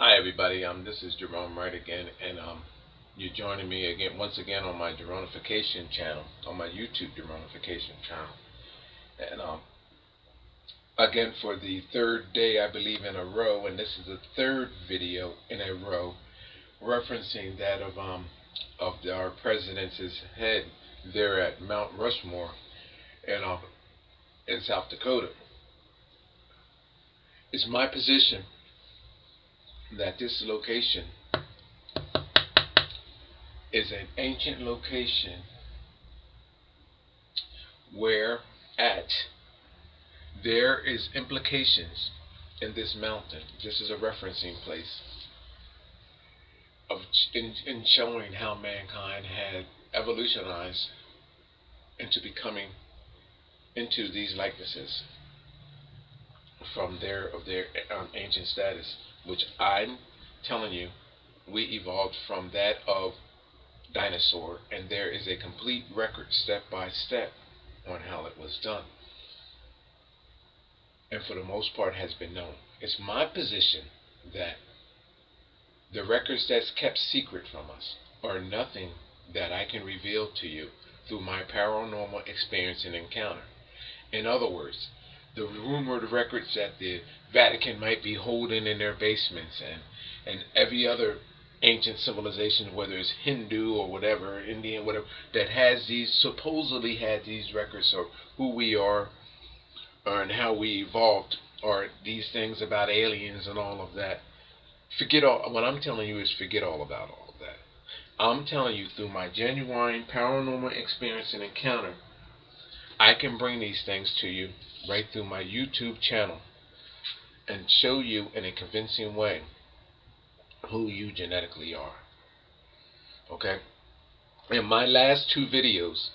Hi everybody, this is Gerone Wright again, and you're joining me again once again on my Geronification channel, on my YouTube Geronification channel, and again for the third day I believe in a row, and this is the third video in a row referencing that of our president's head there at Mt.Rushmore in South Dakota. It's my position that this location is an ancient location where there is implications in this mountain. This is a referencing place in showing how mankind had evolutionized into becoming into these likenesses from their ancient status, which I'm telling you, we evolved from that of dinosaur, and there is a complete record step by step on how it was done, and for the most part has been known. It's my position that the records that's kept secret from us are nothing that I can reveal to you through my paranormal experience and encounter. In other words, the rumored records that the Vatican might be holding in their basements, and every other ancient civilization, whether it's Hindu or whatever, Indian, whatever, that has these, supposedly had these records of who we are and how we evolved, or these things about aliens and all of that. Forget all. What I'm telling you is forget all about all of that. I'm telling you through my genuine paranormal experience and encounter, I can bring these things to you right through my YouTube channel and show you in a convincing way who you genetically are. Okay? In my last two videos,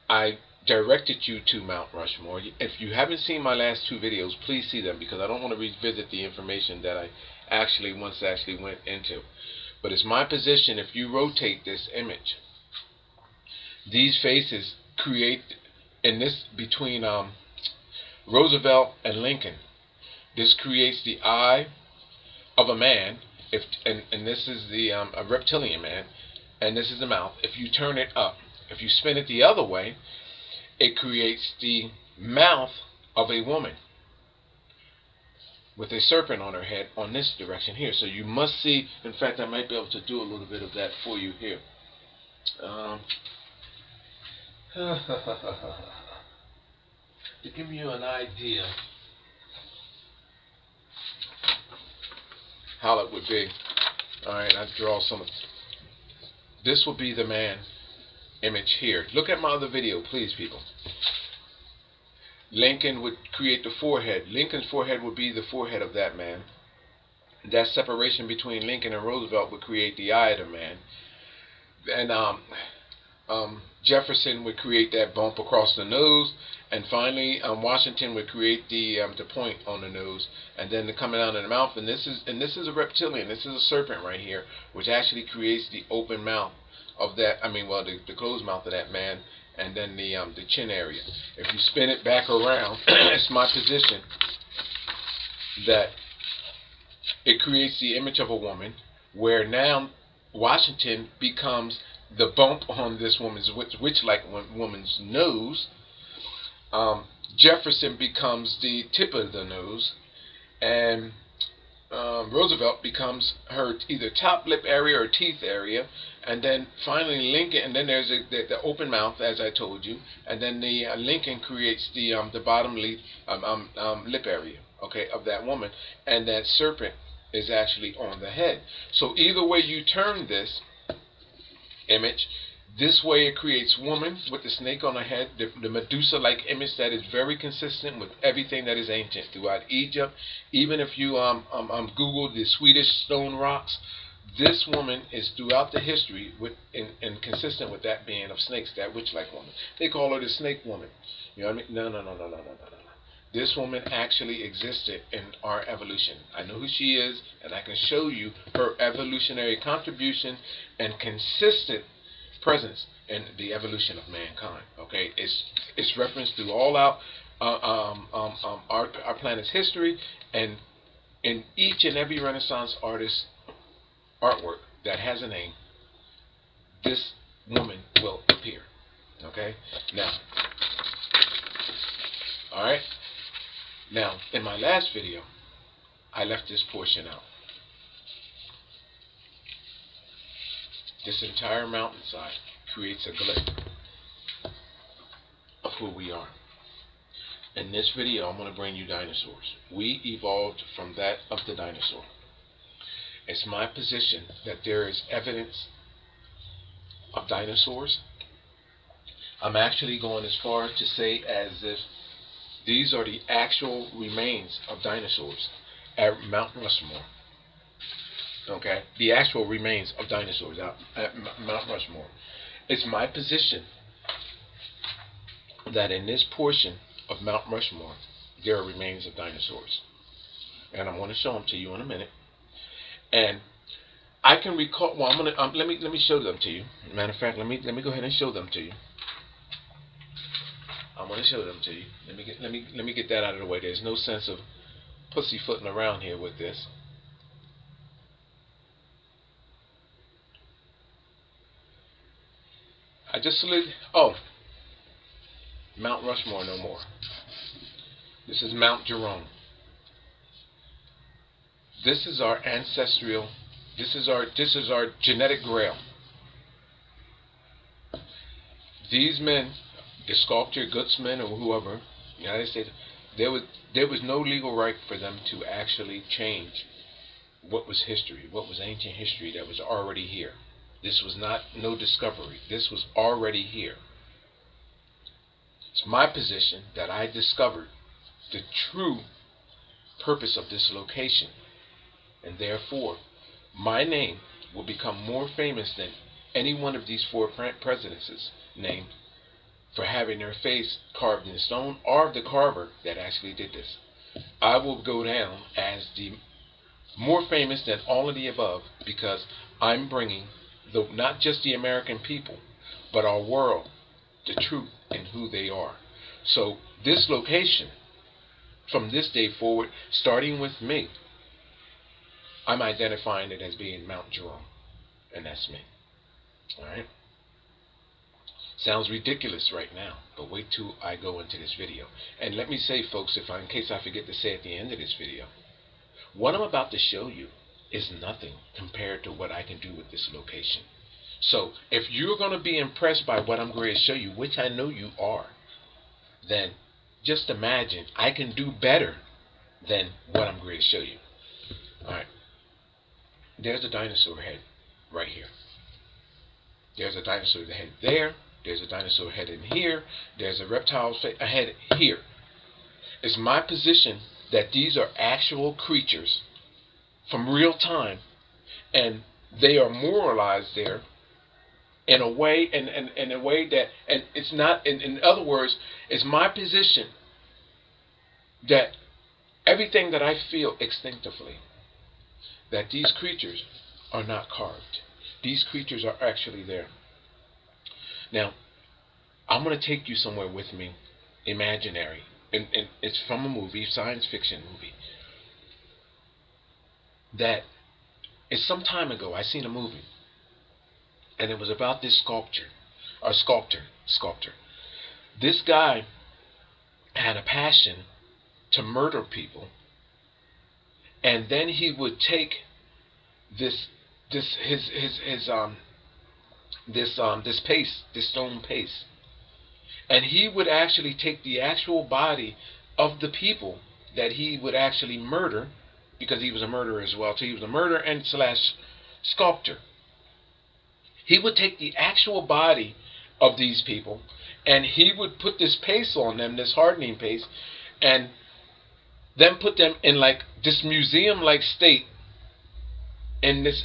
I directed you to Mount Rushmore. If you haven't seen my last two videos, please see them, because I don't want to revisit the information that I once went into. But it's my position, if you rotate this image, these faces create, in this between Roosevelt and Lincoln, this creates the eye of a man, and this is the a reptilian man, and this is the mouth. If you turn it up, if you spin it the other way, it creates the mouth of a woman with a serpent on her head on this direction here. So you must see, in fact I might be able to do a little bit of that for you here. To give you an idea how it would be. Alright, I draw some. This will be the man image here. Look at my other video, please, people. Lincoln would create the forehead. Lincoln's forehead would be the forehead of that man. That separation between Lincoln and Roosevelt would create the eye of the man. And Jefferson would create that bump across the nose, and finally Washington would create the point on the nose, and then coming out in the mouth. And this is a reptilian. This is a serpent right here, which actually creates the open mouth of that. The closed mouth of that man, and then the chin area. If you spin it back around, it's my position that it creates the image of a woman, where now Washington becomes the bump on this woman's witch-like woman's nose. Jefferson becomes the tip of the nose, and Roosevelt becomes her either top lip area or teeth area, and then finally Lincoln, and then there's the open mouth, as I told you, and then the Lincoln creates the bottom lip area, okay, of that woman, and that serpent is actually on the head. So either way you turn this image, this way it creates woman with the snake on her head, the Medusa-like image that is very consistent with everything that is ancient throughout Egypt. Even if you Google the Swedish stone rocks, this woman is throughout the history and consistent with that being of snakes, that witch-like woman. They call her the snake woman. You know what I mean? No. This woman actually existed in our evolution. I know who she is, and I can show you her evolutionary contribution and consistent presence in the evolution of mankind. Okay, it's referenced through all out our planet's history, and in each and every Renaissance artist artwork that has a name, this woman will appear. Okay? Now, alright? Now, in my last video, I left this portion out. This entire mountainside creates a glyph of who we are. In this video, I'm going to bring you dinosaurs. We evolved from that of the dinosaur. It's my position that there is evidence of dinosaurs. I'm actually going as far as to say as if these are the actual remains of dinosaurs at Mt.Rushmore. Okay? The actual remains of dinosaurs at Mt.Rushmore. It's my position that in this portion of Mt.Rushmore, there are remains of dinosaurs. And I'm going to show them to you in a minute. And I can recall, well, I'm going to, let me show them to you. Matter of fact, let me go ahead and show them to you. I'm going to show them to you. Let me get that out of the way. There's no sense of pussyfooting around here with this. I just slid. Oh, Mount Rushmore no more. This is Mount Gerone. This is our ancestral. This is our genetic grail. These men, the sculptor, Gutzman, or whoever, United States, there was no legal right for them to actually change what was history, what was ancient history that was already here. This was not no discovery. This was already here. It's my position that I discovered the true purpose of this location, and therefore my name will become more famous than any one of these four presidents' named for having their face carved in stone, or the carver that actually did this. I will go down as the more famous than all of the above, because I'm bringing not just the American people, but our world, the truth in who they are. So this location, from this day forward, starting with me, I'm identifying it as being Mount Gerone, and that's me. Alright? Sounds ridiculous right now, but wait till I go into this video. And let me say, folks, in case I forget to say at the end of this video, what I'm about to show you is nothing compared to what I can do with this location. So if you're going to be impressed by what I'm going to show you, which I know you are, then just imagine I can do better than what I'm going to show you. Alright. There's a dinosaur head right here. There's a dinosaur head there. There's a dinosaur head in here. There's a reptile head here. It's my position that these are actual creatures from real time, and they are moralized there in a way, in a way that, and it's not, in other words, it's my position that everything that I feel instinctively, that these creatures are not carved. These creatures are actually there. Now, I'm going to take you somewhere with me, imaginary, and it's from a movie, science fiction movie, that it's some time ago I seen a movie, and it was about this sculptor. This guy had a passion to murder people, and then he would take this stone paste, and he would actually take the actual body of the people that he would actually murder, because he was a murderer as well. So he was a murderer and slash sculptor. He would take the actual body of these people, and he would put this paste on them, this hardening paste, and then put them in like this museum-like state in this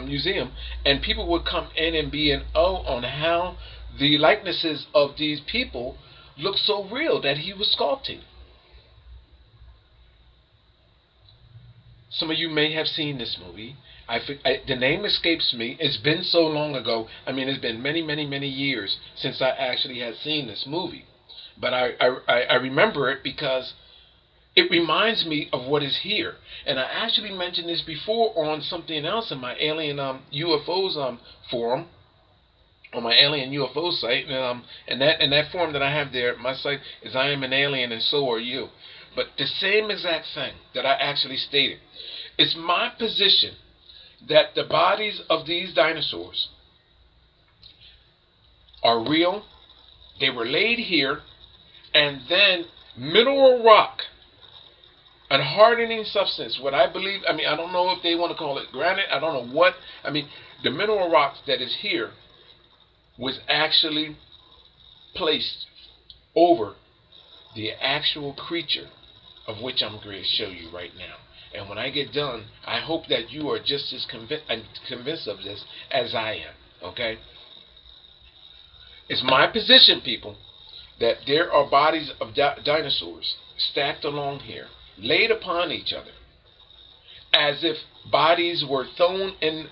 museum, and people would come in and be in awe on how the likenesses of these people look so real that he was sculpting. Some of you may have seen this movie. The name escapes me. It's been so long ago. I mean, it's been many, many, many years since I actually had seen this movie. But I remember it because it reminds me of what is here. And I actually mentioned this before on something else in my alien UFOs forum, on my alien UFO site, and that forum that I have there, my site is I am an alien and so are you. But the same exact thing that I actually stated. It's my position that the bodies of these dinosaurs are real. They were laid here, and then mineral rock, a hardening substance, what I believe, I mean, I don't know if they want to call it granite, I don't know what, I mean, the mineral rock that is here was actually placed over the actual creature of which I'm going to show you right now. And when I get done, I hope that you are just as convinced of this as I am, okay? It's my position, people, that there are bodies of dinosaurs stacked along here, laid upon each other, as if bodies were thrown in,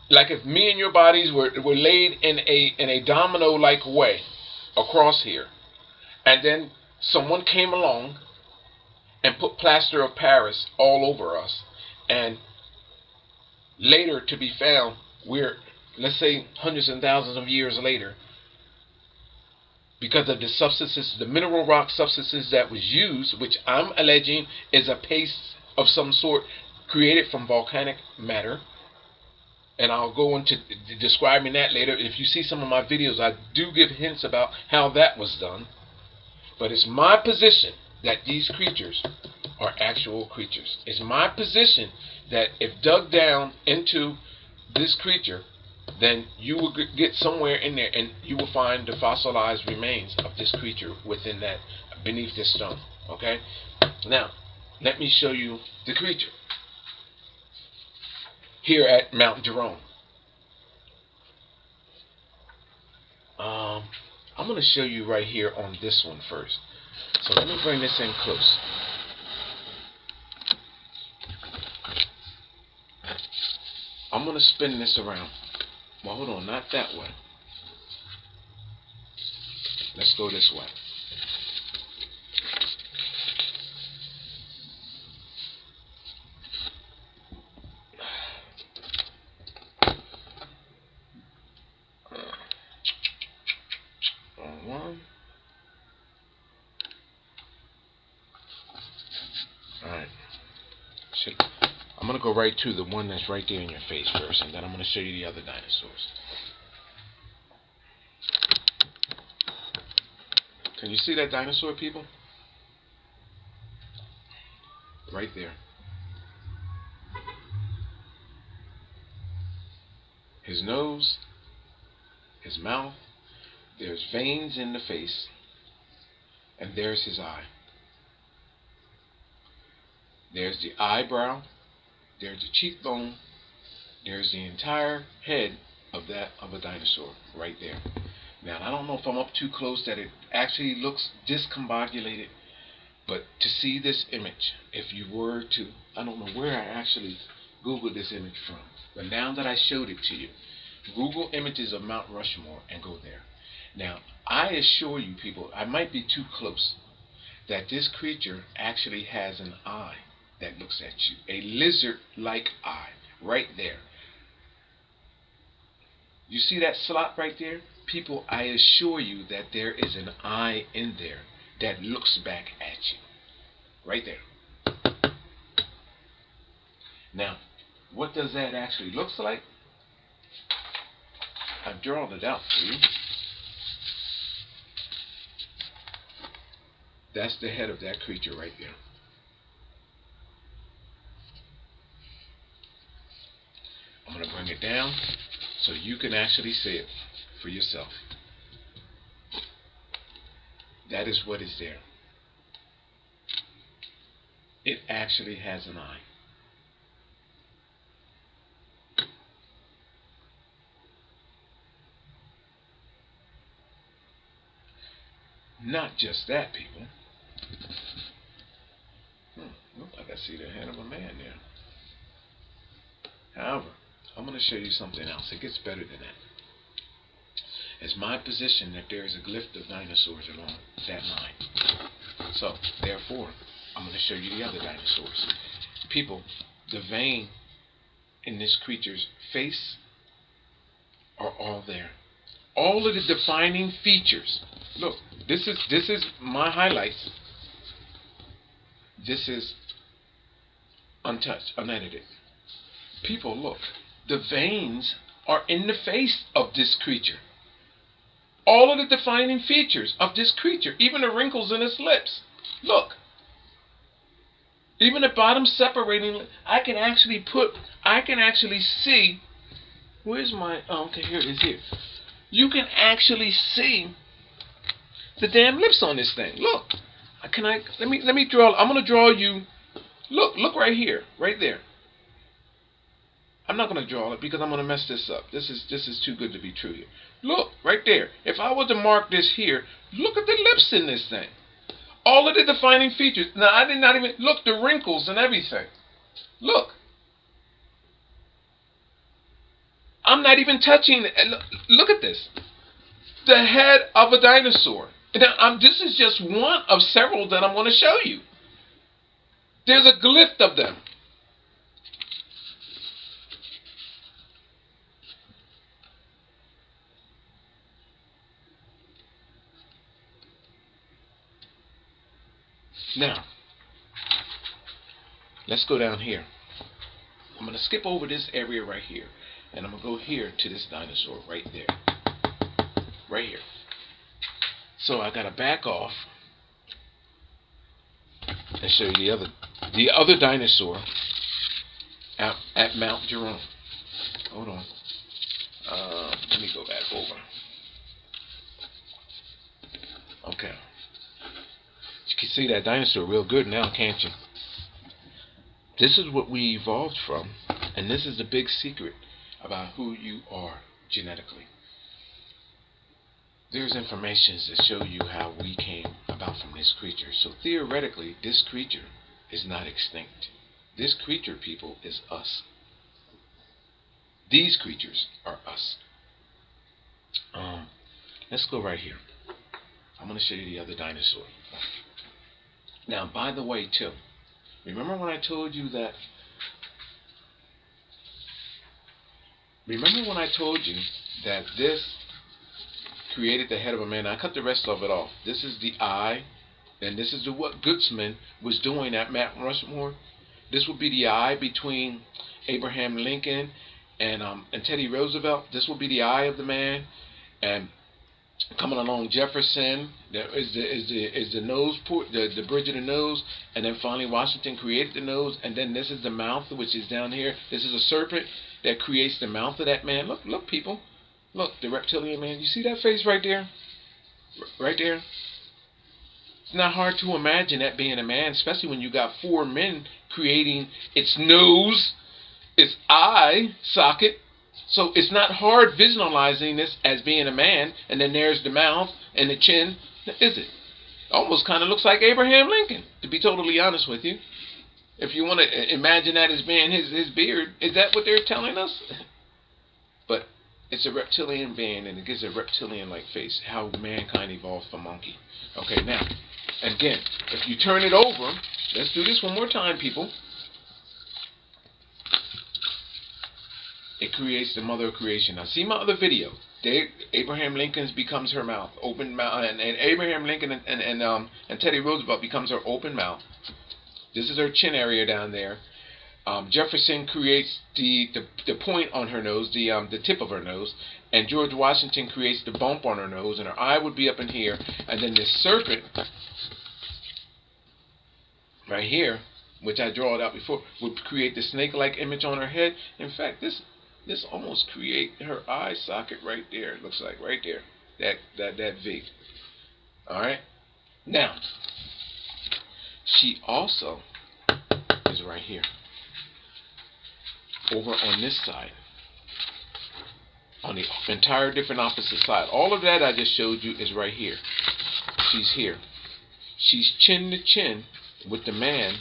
like if me and your bodies were laid in a domino-like way across here, and then someone came along and put plaster of Paris all over us, and later to be found, we're, let's say, hundreds and thousands of years later, because of the substances, the mineral rock substances that was used, which I'm alleging is a paste of some sort created from volcanic matter. And I'll go into describing that later. If you see some of my videos, I do give hints about how that was done. But it's my position that these creatures are actual creatures. It's my position that if dug down into this creature, then you will get somewhere in there and you will find the fossilized remains of this creature within that, beneath this stone. Okay? Now, let me show you the creature here at Mount Gerone. I'm going to show you right here on this one first. So let me bring this in close. I'm going to spin this around. Well, hold on, not that way. Let's go this way. One. Alright. I'm going to go right to the one that's right there in your face first, and then I'm going to show you the other dinosaurs. Can you see that dinosaur, people? Right there. His nose, his mouth, there's veins in the face, and there's his eye. There's the eyebrow, there's the cheekbone, there's the entire head of a dinosaur right there. Now, I don't know if I'm up too close that it actually looks discombobulated, but to see this image, if you were to, I don't know where I actually Googled this image from, but now that I showed it to you, Google images of Mount Rushmore and go there. Now, I assure you people, I might be too close, that this creature actually has an eye that looks at you. A lizard-like eye, right there. You see that slot right there? People, I assure you that there is an eye in there that looks back at you. Right there. Now, what does that actually look like? I've drawn it out for you. That's the head of that creature right there. I'm going to bring it down so you can actually see it for yourself. That is what is there. It actually has an eye. Not just that, people. Look like I see the head of a man there. However, I'm going to show you something else. It gets better than that. It's my position that there is a glyph of dinosaurs along that line. So, therefore, I'm going to show you the other dinosaurs. People, the vein in this creature's face are all there. All of the defining features. Look, this is my highlights. This is untouched, unedited. People, look. The veins are in the face of this creature. All of the defining features of this creature, even the wrinkles in its lips. Look. Even the bottom separating, I can actually see, where's my, okay, here it is here. You can actually see the damn lips on this thing. Look. Let me draw, I'm going to draw you, look right here, right there. I'm not going to draw it because I'm going to mess this up. This is too good to be true here. Look, right there. If I were to mark this here, look at the lips in this thing. All of the defining features. Now, I did not even, look, the wrinkles and everything. Look. I'm not even touching it. Look at this. The head of a dinosaur. Now, this is just one of several that I'm going to show you. There's a glyph of them. Now, let's go down here. I'm going to skip over this area right here. And I'm going to go here to this dinosaur right there. Right here. So I got to back off and show you the other dinosaur out at Mount Gerone. Hold on. Let me go back over. Okay. You can see that dinosaur real good now, can't you? This is what we evolved from, and this is the big secret about who you are genetically. There's information that show you how we came about from this creature. So theoretically, this creature is not extinct. This creature, people, is us. These creatures are us. Let's go right here. I'm going to show you the other dinosaur. Now, by the way, too, remember when I told you that this created the head of a man? I cut the rest of it off. This is the eye, and this is what Goodsman was doing at Mt.Rushmore. This would be the eye between Abraham Lincoln and Teddy Roosevelt. This will be the eye of the man, and coming along Jefferson, there is the nose, the bridge of the nose, and then finally Washington created the nose, and then this is the mouth, which is down here. This is a serpent that creates the mouth of that man. Look, people. Look, the reptilian man. You see that face right there? Right there? It's not hard to imagine that being a man, especially when you got four men creating its nose, its eye socket. So it's not hard visualizing this as being a man, and then there's the mouth and the chin, is it? Almost kind of looks like Abraham Lincoln, to be totally honest with you. If you want to imagine that as being his beard, is that what they're telling us? But it's a reptilian being, and it gives a reptilian-like face, how mankind evolved from monkey. Okay, now, again, if you turn it over, let's do this one more time, people. It creates the mother of creation. Now, see my other video. Abraham Lincoln becomes her mouth, open mouth, and Abraham Lincoln and Teddy Roosevelt becomes her open mouth. This is her chin area down there. Jefferson creates the point on her nose, the tip of her nose, and George Washington creates the bump on her nose, and her eye would be up in here, and then this serpent right here, which I draw it out before, would create the snake-like image on her head. In fact, this almost create her eye socket right there. It looks like right there, that V. All right. Now, she also is right here, over on this side, on the entire different opposite side. All of that I just showed you is right here. She's here. She's chin to chin with the man.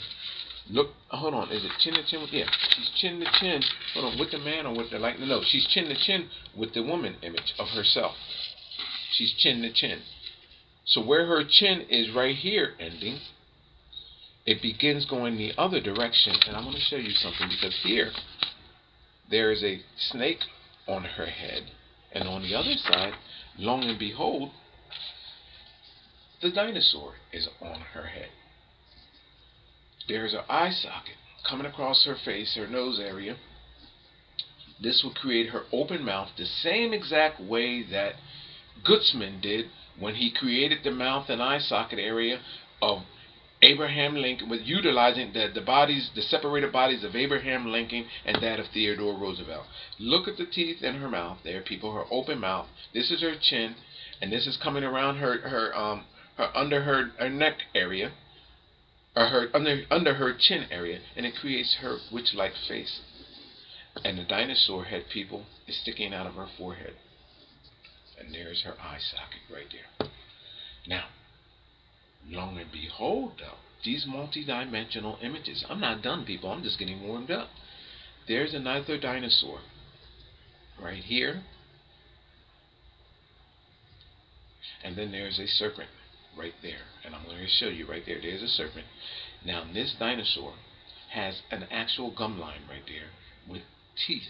Look, hold on. Is it chin to chin? Yeah, she's chin to chin. Hold on, with the man or with the like? No, she's chin to chin with the woman image of herself. She's chin to chin. So where her chin is right here ending, it begins going the other direction. And I'm going to show you something, because here there is a snake on her head, and on the other side, lo and behold, the dinosaur is on her head. There's an eye socket coming across her face, her nose area. This will create her open mouth the same exact way that Gutzman did when he created the mouth and eye socket area of Abraham Lincoln, with utilizing the separated bodies of Abraham Lincoln and that of Theodore Roosevelt. Look at the teeth in her mouth there, people, her open mouth. This is her chin, and this is coming around her under her neck area, or her under her chin area, and it creates her witch-like face. And the dinosaur head, people, is sticking out of her forehead. And there's her eye socket right there. Now, lo and behold, though, these multi-dimensional images. I'm not done, people. I'm just getting warmed up. There's another dinosaur right here. And then there's a serpent right there. And I'm going to show you right there. There's a serpent. Now, this dinosaur has an actual gum line right there with teeth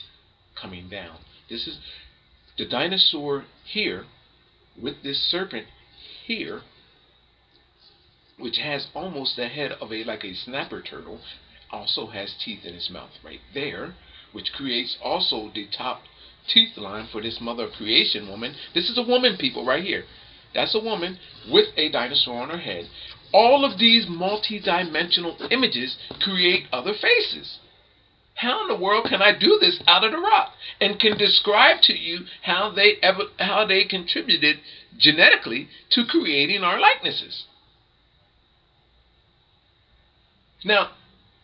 coming down. This is the dinosaur here with this serpent here, which has almost the head of like a snapper turtle, also has teeth in its mouth right there, which creates also the top teeth line for this mother of creation woman. This is a woman, people, right here. That's a woman with a dinosaur on her head. All of these multi-dimensional images create other faces. How in the world can I do this out of the rock, and can describe to you how they contributed genetically to creating our likenesses? Now,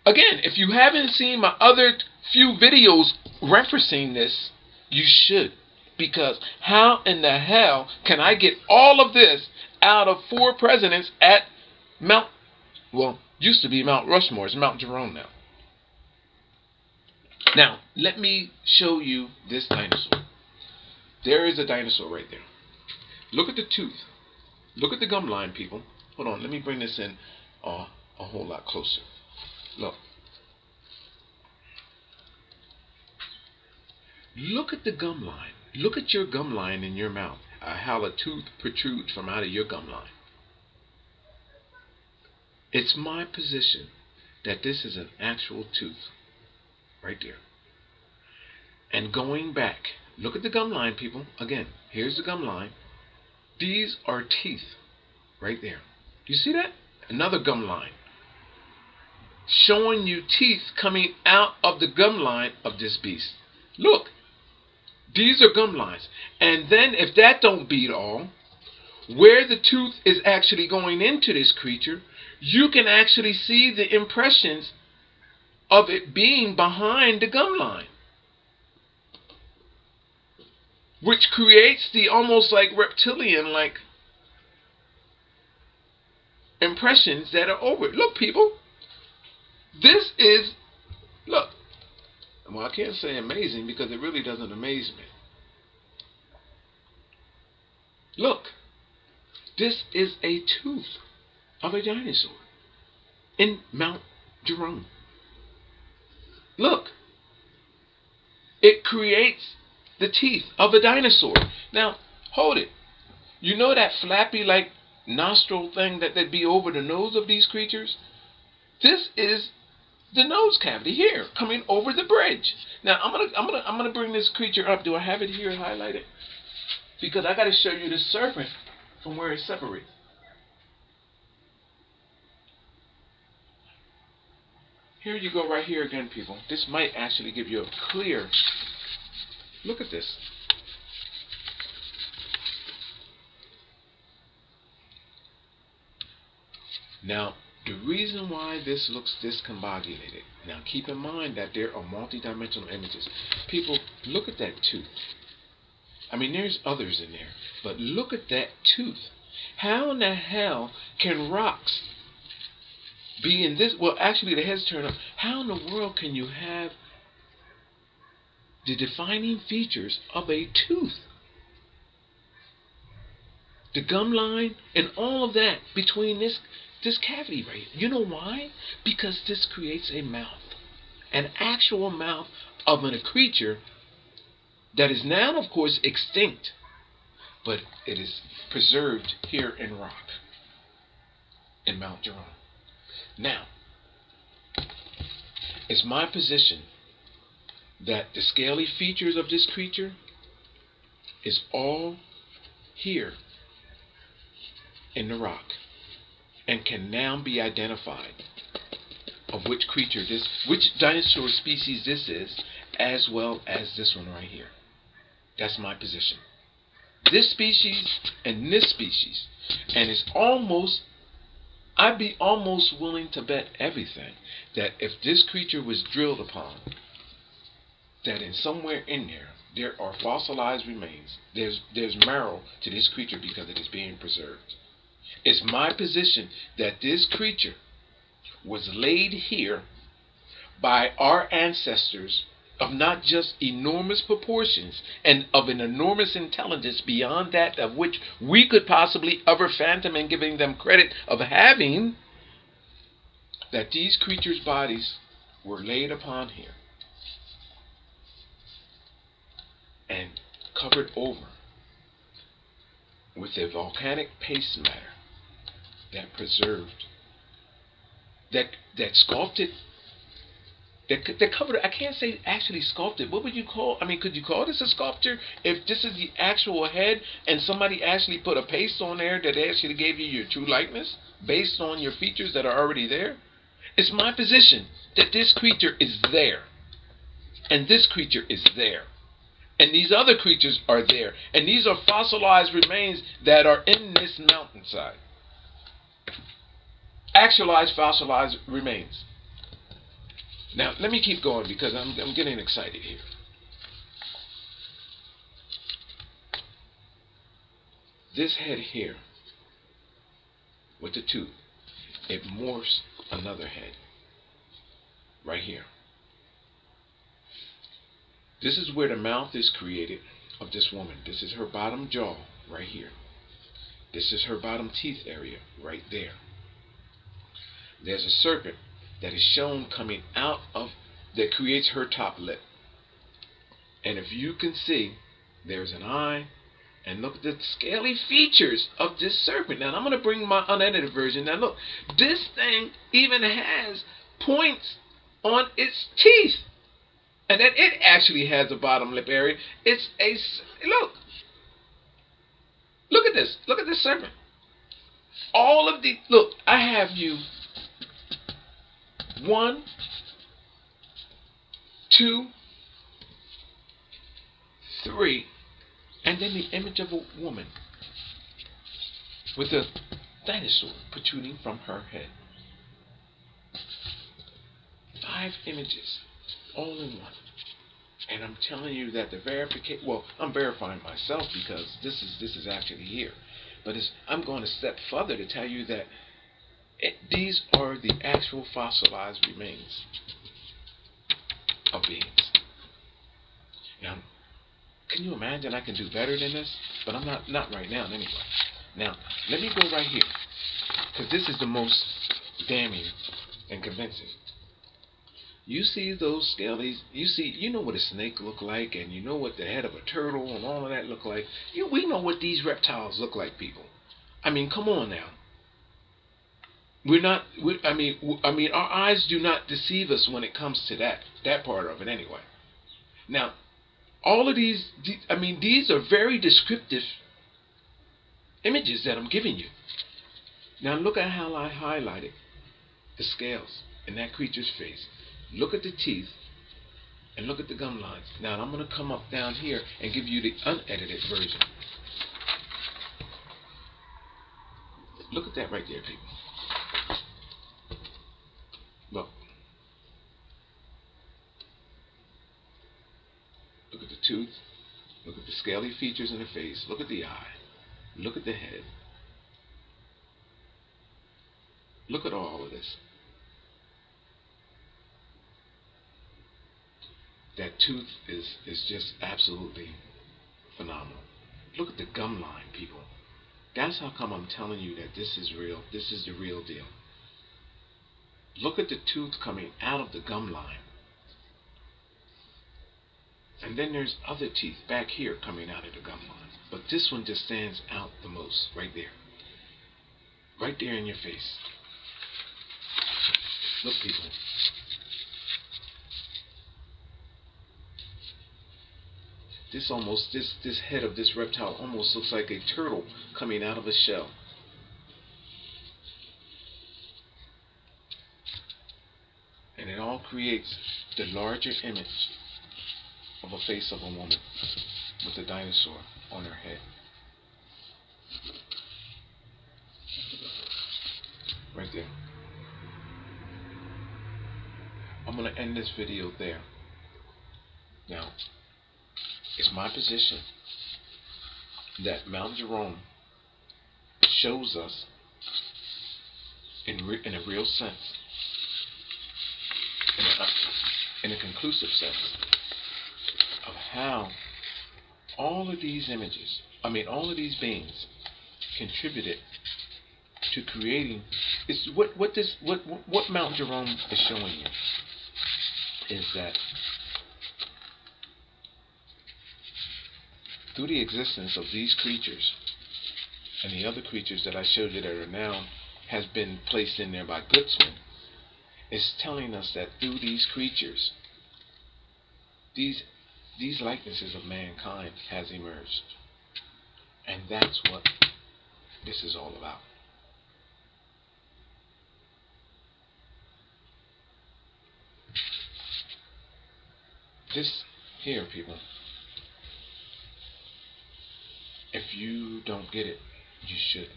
again, if you haven't seen my other few videos referencing this, you should. Because how in the hell can I get all of this out of 4 presidents at used to be Mt.Rushmore, it's Mount Gerone now. Now, let me show you this dinosaur. There is a dinosaur right there. Look at the tooth. Look at the gum line, people. Hold on, let me bring this in a whole lot closer. Look. Look at the gum line. Look at your gum line in your mouth. How a tooth protrudes from out of your gum line. It's my position that this is an actual tooth. Right there. And going back, look at the gum line, people. Again, here's the gum line. These are teeth right there. You see that? Another gum line. Showing you teeth coming out of the gum line of this beast. Look. These are gum lines. And then if that don't beat all, where the tooth is actually going into this creature, you can actually see the impressions of it being behind the gum line, which creates the almost like reptilian like impressions that are over it. Look, people, this is, look, well, I can't say amazing because it really doesn't amaze me. Look, this is a tooth of a dinosaur in Mount Gerone. Look, it creates the teeth of a dinosaur. Now, hold it. You know that flappy like nostril thing that'd be over the nose of these creatures? This is the nose cavity here, coming over the bridge. Now, I'm gonna bring this creature up. Do I have it here highlighted? Because I got to show you the serpent from where it separates. Here you go right here again, people. This might actually give you a clear look at this. Now, the reason why this looks discombobulated, now keep in mind that there are multidimensional images. People, look at that tooth. I mean, there's others in there, but look at that tooth. How in the hell can rocks be in this? Well, actually, the head's turned up. How in the world can you have the defining features of a tooth? The gum line and all of that between this this cavity right here. You know why? Because this creates a mouth, an actual mouth of a creature that is now, of course, extinct, but it is preserved here in rock, in Mount Gerone. Now, it's my position that the scaly features of this creature is all here in the rock and can now be identified of which creature this, which dinosaur species this is, as well as this one right here. That's my position. This species and this species. And it's almost, I'd be almost willing to bet everything that if this creature was drilled upon, that in somewhere in there are fossilized remains. There's marrow to this creature because it is being preserved. It's my position that this creature was laid here by our ancestors of not just enormous proportions and of an enormous intelligence beyond that of which we could possibly ever fathom and giving them credit of having, that these creatures' bodies were laid upon here and covered over with a volcanic paste matter that preserved, that sculpted, that covered. I can't say actually sculpted. What would you call? I mean, could you call this a sculpture if this is the actual head and somebody actually put a paste on there that actually gave you your true likeness based on your features that are already there? It's my position that this creature is there, and this creature is there, and these other creatures are there, and these are fossilized remains that are in this mountainside. Actualized fossilized remains. Now, let me keep going because I'm getting excited here. This head here, with the tooth, it morphs another head. Right here. This is where the mouth is created of this woman. This is her bottom jaw, right here. This is her bottom teeth area, right there. There's a serpent that is shown coming out of, that creates her top lip. And if you can see, there's an eye, and look at the scaly features of this serpent. Now, I'm going to bring my unedited version. Now, look, this thing even has points on its teeth. And then it actually has a bottom lip area. It's a, look at this. Look at this serpent. All of the, look, I have you 1, 2, 3, and then the image of a woman with a dinosaur protruding from her head. 5 images, all in one. And I'm telling you that the verification, well, I'm verifying myself because this is actually here. But I'm going a step further to tell you that these are the actual fossilized remains of beings. Now, can you imagine I can do better than this? But I'm not right now anyway. Now, let me go right here, because this is the most damning and convincing. You see those scalies, you know what a snake look like, and you know what the head of a turtle and all of that look like. We know what these reptiles look like, people. I mean, come on now. I mean, our eyes do not deceive us when it comes to that part of it anyway. Now, all of these, I mean, these are very descriptive images that I'm giving you. Now, look at how I highlighted the scales in that creature's face. Look at the teeth and look at the gum lines. Now, I'm going to come up down here and give you the unedited version. Look at that right there, people. Look. Look at the tooth. Look at the scaly features in the face. Look at the eye. Look at the head. Look at all of this. That tooth is just absolutely phenomenal. Look at the gum line, people. That's how come I'm telling you that this is real. This is the real deal. Look at the tooth coming out of the gum line. And then there's other teeth back here coming out of the gum line. But this one just stands out the most, right there. Right there in your face. Look, people. This head of this reptile almost looks like a turtle coming out of a shell. And it all creates the larger image of a face of a woman with a dinosaur on her head. Right there. I'm going to end this video there. Now, it's my position that Mount Jerome shows us in a real sense, in a conclusive sense, of how all of these images, all of these beings contributed to creating. It's what Mount Jerome is showing you is that through the existence of these creatures and the other creatures that I showed you that are now has been placed in there by Goodsman, is telling us that through these creatures, these likenesses of mankind has emerged. And that's what this is all about. This here, people, if you don't get it, you should.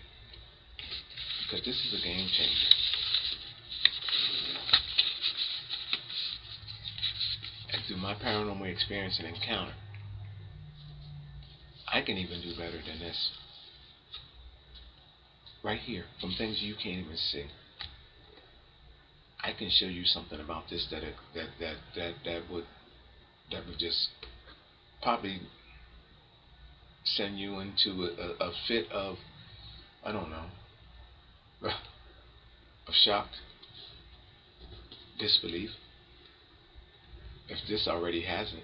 Because this is a game changer. And through my paranormal experience and encounter, I can even do better than this. Right here, from things you can't even see. I can show you something about this that would just probably send you into a fit of, I don't know, of shock, disbelief, if this already hasn't.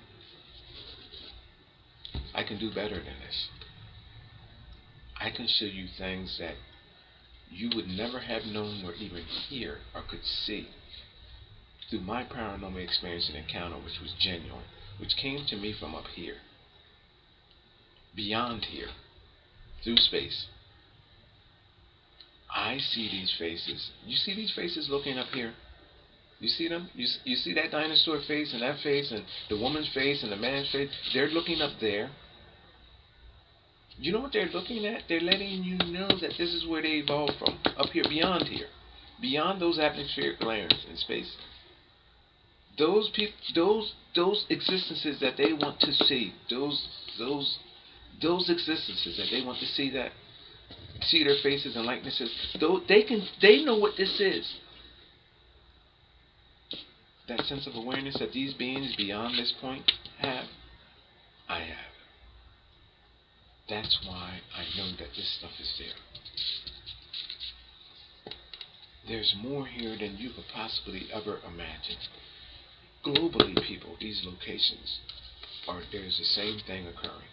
I can do better than this. I can show you things that you would never have known or even hear or could see through my paranormal experience and encounter, which was genuine, which came to me from up here, beyond here, through space. I see these faces. You see these faces looking up here? You see them? You see that dinosaur face and that face and the woman's face and the man's face? They're looking up there. You know what they're looking at? They're letting you know that this is where they evolved from, up here, beyond here, beyond those atmospheric layers in space. Those people, those existences that they want to see, those existences that they want to see, that see their faces and likenesses, they know what this is. That sense of awareness that these beings beyond this point have, I have. That's why I know that this stuff is there. There's more here than you could possibly ever imagine. Globally, people, these locations there's the same thing occurring.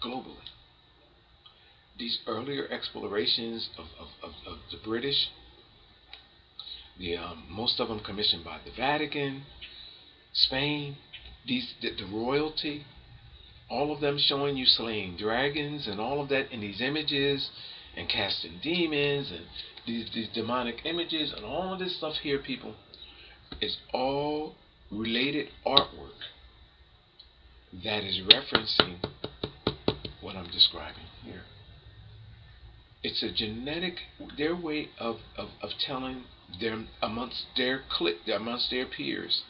Globally. These earlier explorations of the British, most of them commissioned by the Vatican, Spain, the royalty, all of them showing you slaying dragons and all of that in these images and casting demons and these demonic images and all of this stuff here, people, is all related artwork that is referencing what I'm describing here. It's a genetic, their way of telling them amongst their clique, amongst their peers,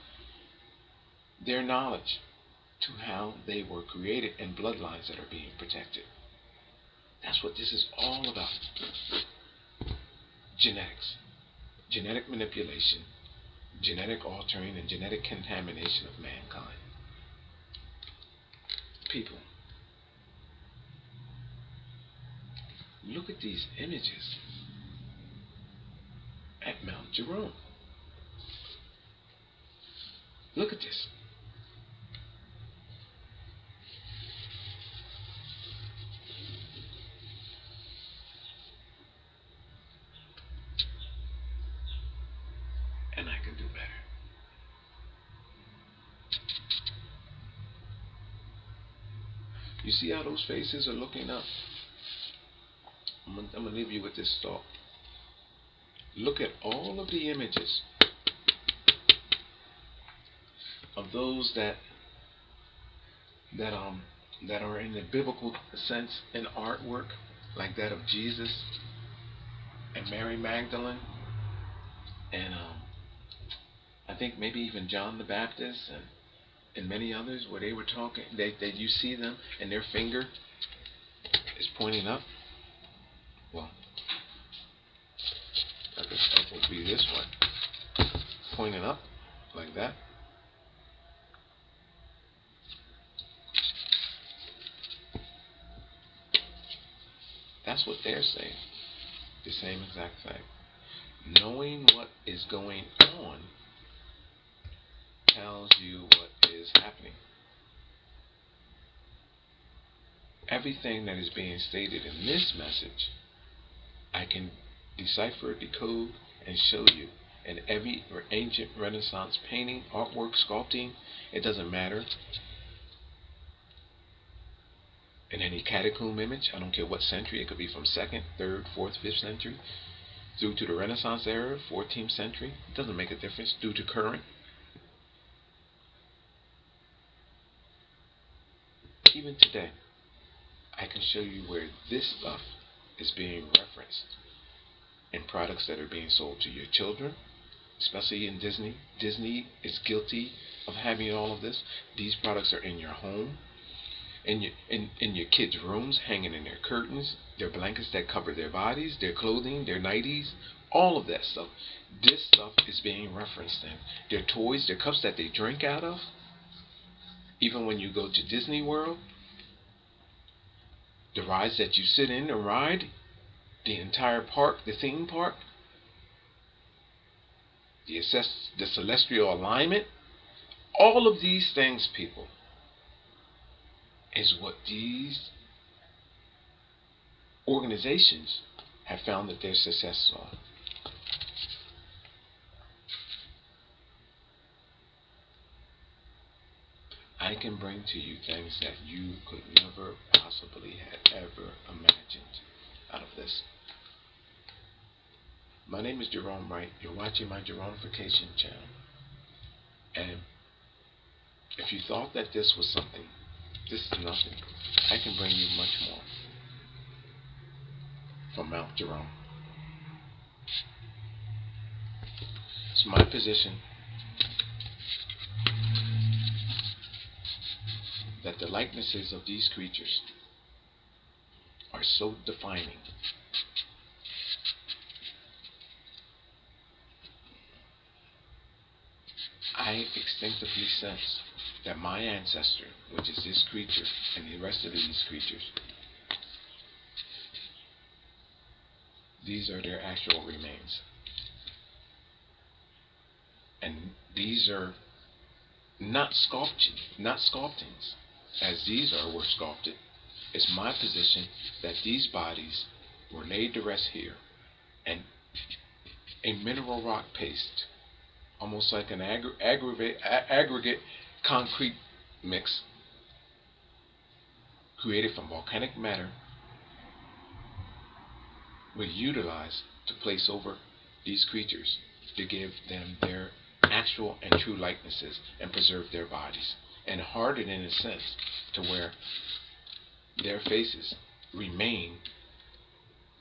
their knowledge to how they were created and bloodlines that are being protected. That's what this is all about. Genetics, genetic manipulation, genetic altering, and genetic contamination of mankind. People, Look at these images at Mount Gerone. Look at this. And I can do better. You see how those faces are looking up? I'm going to leave you with this thought. Look at all of the images of those that are in the biblical sense in artwork, like that of Jesus and Mary Magdalene, and I think maybe even John the Baptist and many others, where they were talking, that you see them and their finger is pointing up. Well, I guess that would be this one, pointing up like that. That's what they're saying. The same exact thing. Knowing what is going on tells you what is happening. Everything that is being stated in this message, I can decipher, decode, and show you. And every ancient Renaissance painting, artwork, sculpting, it doesn't matter. In any catacomb image, I don't care what century, it could be from 2nd, 3rd, 4th, 5th century, through to the Renaissance era, 14th century, it doesn't make a difference, due to current. Even today, I can show you where this stuff is being referenced in products that are being sold to your children, especially in Disney. Disney is guilty of having all of this. These products are in your home, in your kids' rooms, hanging in their curtains, their blankets that cover their bodies, their clothing, their nighties, all of that stuff. This stuff is being referenced in their toys, their cups that they drink out of. Even when you go to Disney World, the rides that you sit in and ride, the entire park, the theme park, the celestial alignment, all of these things, people, is what these organizations have found that they're successful on. I can bring to you things that you could never possibly have ever imagined out of this. My name is Gerone Wright. You're watching my Geronification channel. And if you thought that this was something, this is nothing. I can bring you much more from Mount Gerone. It's my position that the likenesses of these creatures are so defining. I instinctively sense that my ancestor, which is this creature and the rest of these creatures, these are their actual remains. And these are not sculptings, as these were sculpted. It's my position that these bodies were laid to rest here, and a mineral rock paste, almost like an aggregate concrete mix created from volcanic matter, was utilized to place over these creatures to give them their actual and true likenesses and preserve their bodies, and harden in a sense to where their faces remain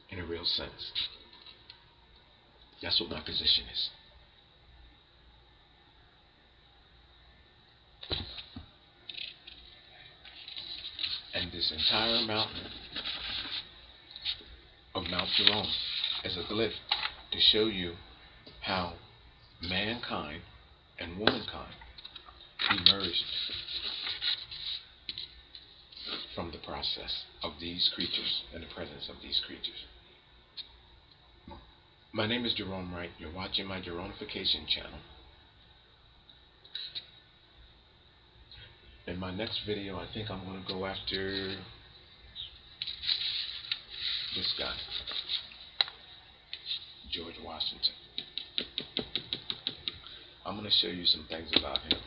in a real sense. That's what my position is. And this entire mountain of Mount Gerone is a glyph to show you how mankind and womankind emerged from the process. process of these creatures and the presence of these creatures. My name is Gerone Wright. You're watching my Geronification channel. In my next video, I think I'm going to go after this guy, George Washington. I'm going to show you some things about him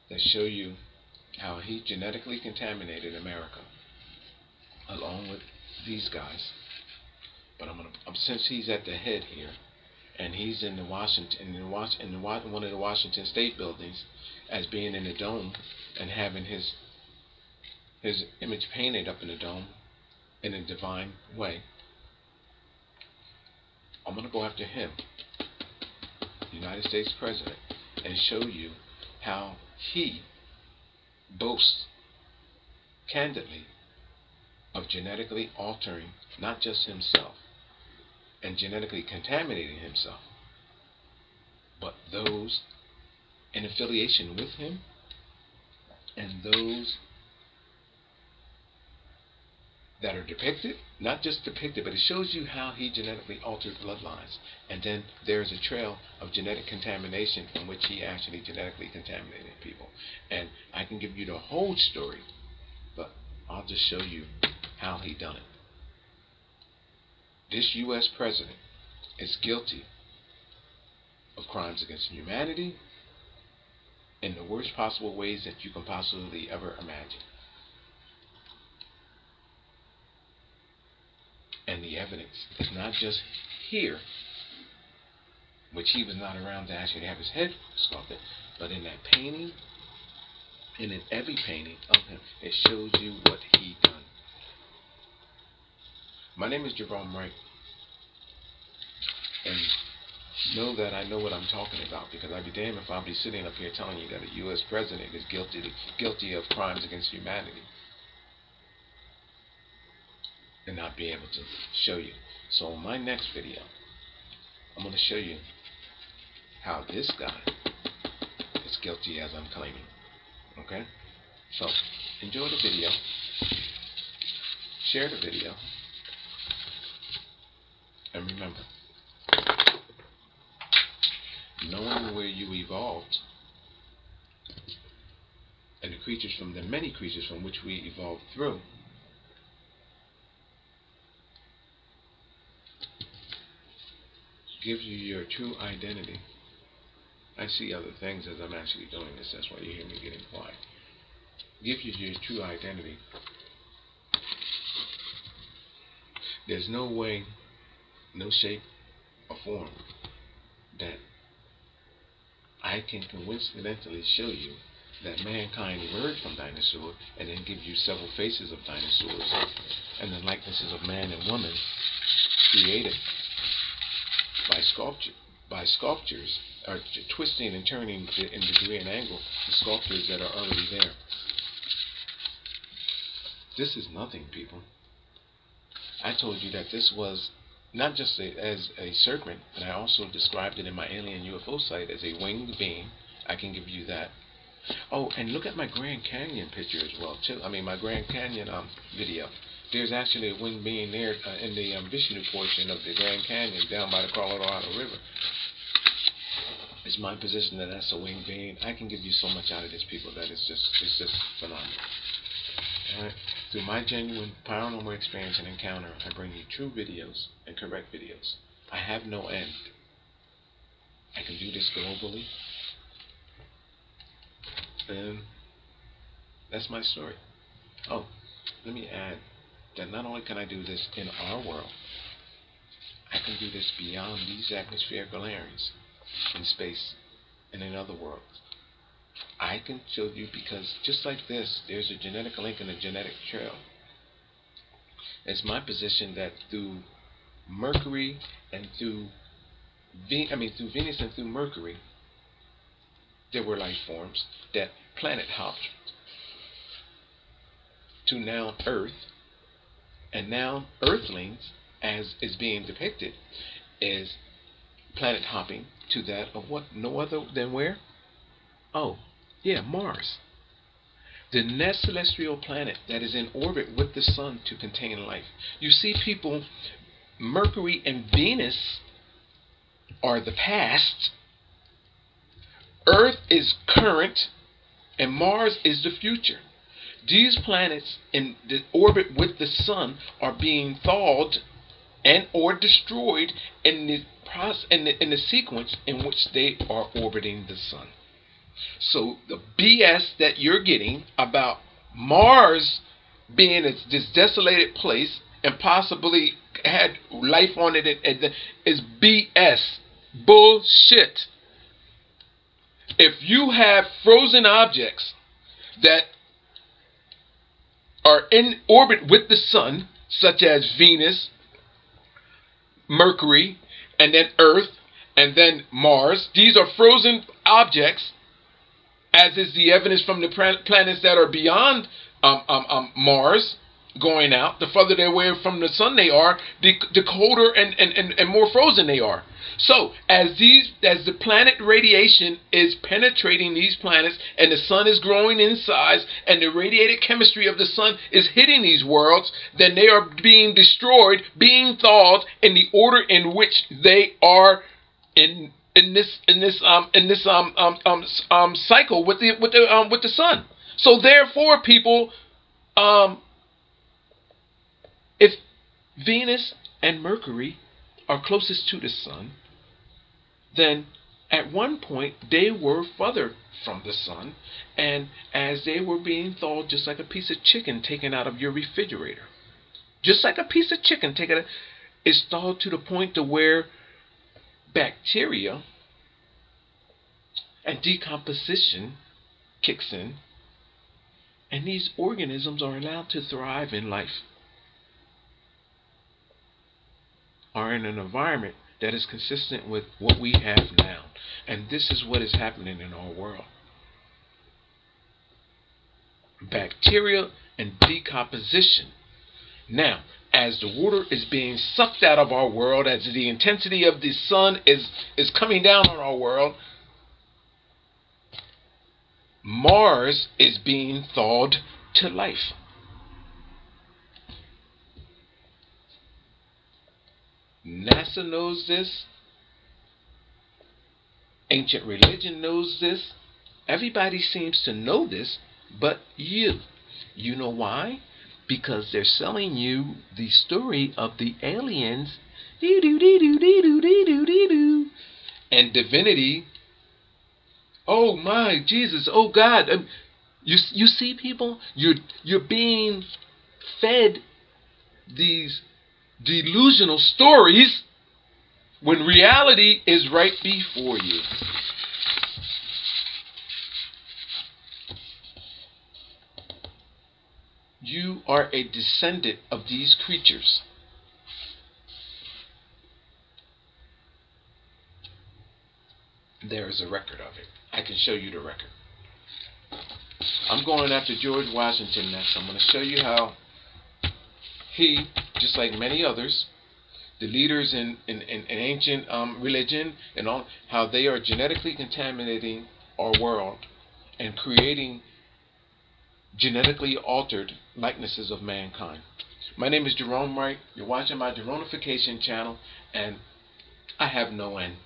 that show you how he genetically contaminated America along with these guys. But since he's at the head here, and he's in the one of the Washington State buildings, as being in the dome and having his image painted up in the dome in a divine way, I'm going to go after him, the United States President, and show you how he boasts candidly of genetically altering not just himself and genetically contaminating himself, but those in affiliation with him and those that are depicted, not just depicted, but it shows you how he genetically altered bloodlines. And then there's a trail of genetic contamination from which he actually genetically contaminated people. And I can give you the whole story, but I'll just show you how he done it. This U.S. president is guilty of crimes against humanity in the worst possible ways that you can possibly ever imagine. And the evidence is not just here, which he was not around to actually have his head sculpted, but in that painting, and in every painting of him, it shows you what he done. My name is Gerone Wright, and know that I know what I'm talking about, because I'd be damned if I'll be sitting up here telling you that a U.S. president is guilty of crimes against humanity and not be able to show you. So in my next video, I'm going to show you how this guy is guilty as I'm claiming. Okay? So enjoy the video, share the video, and remember, knowing where you evolved and the many creatures from which we evolved through, gives you your true identity. I see other things as I'm actually doing this. That's why you hear me getting quiet. Gives you your true identity. There's no way, no shape or form that I can coincidentally show you that mankind emerged from dinosaurs and then give you several faces of dinosaurs and the likenesses of man and woman created by sculptures, or twisting and turning in degree and angle the sculptures that are already there. This is nothing, people. I told you that this was not just as a serpent, but I also described it in my alien UFO site as a winged being. I can give you that. Oh, and look at my Grand Canyon picture as well, too. I mean, my Grand Canyon video. There's actually a winged being there in the Vishnu portion of the Grand Canyon down by the Colorado River. It's my position that that's a winged being. I can give you so much out of this, people, that it's just phenomenal. Alright? Through my genuine paranormal experience and encounter, I bring you true videos and correct videos. I have no end. I can do this globally. And that's my story. Oh, let me add that not only can I do this in our world, I can do this beyond these atmospherical areas, in space and in other worlds. I can show you, because just like this, there's a genetic link and a genetic trail. It's my position that through Mercury and through Venus and through Mercury, there were life forms that planet hopped to now Earth. And now Earthlings, as is being depicted, is planet hopping to that of what? No other than where? Oh, yeah, Mars. The next celestial planet that is in orbit with the sun to contain life. You see, people, Mercury and Venus are the past, Earth is current, and Mars is the future. These planets in the orbit with the sun are being thawed and or destroyed in the process, in the sequence in which they are orbiting the sun. So the BS that you're getting about Mars being this desolated place and possibly had life on it is BS. Bullshit. If you have frozen objects that are in orbit with the sun, such as Venus, Mercury, and then Earth, and then Mars, these are frozen objects, as is the evidence from the planets that are beyond Mars going out. The further they're away from the sun they are, the colder and more frozen they are. So as the planet radiation is penetrating these planets, and the sun is growing in size, and the radiated chemistry of the sun is hitting these worlds, then they are being destroyed, being thawed in the order in which they are in this cycle with the sun. So therefore, people, if Venus and Mercury are closest to the sun, then at one point they were further from the sun, and as they were being thawed, just like a piece of chicken taken out of your refrigerator, just like a piece of chicken taken out, is thawed to the point to where bacteria and decomposition kicks in, and these organisms are allowed to thrive in life, are in an environment that is consistent with what we have now. And this is what is happening in our world. Bacteria and decomposition. Now, as the water is being sucked out of our world, as the intensity of the sun is coming down on our world, Mars is being thawed to life. NASA knows this. Ancient religion knows this. Everybody seems to know this, but you. You know why? Because they're selling you the story of the aliens, and divinity. Oh my Jesus! Oh God! You see, people, you're being fed these delusional stories when reality is right before you. You are a descendant of these creatures. There is a record of it. I can show you the record. I'm going after George Washington next. I'm going to show you how he, just like many others, the leaders in ancient religion and all, how they are genetically contaminating our world and creating genetically altered likenesses of mankind. My name is Gerone Wright. You're watching my Geronification channel, and I have no end.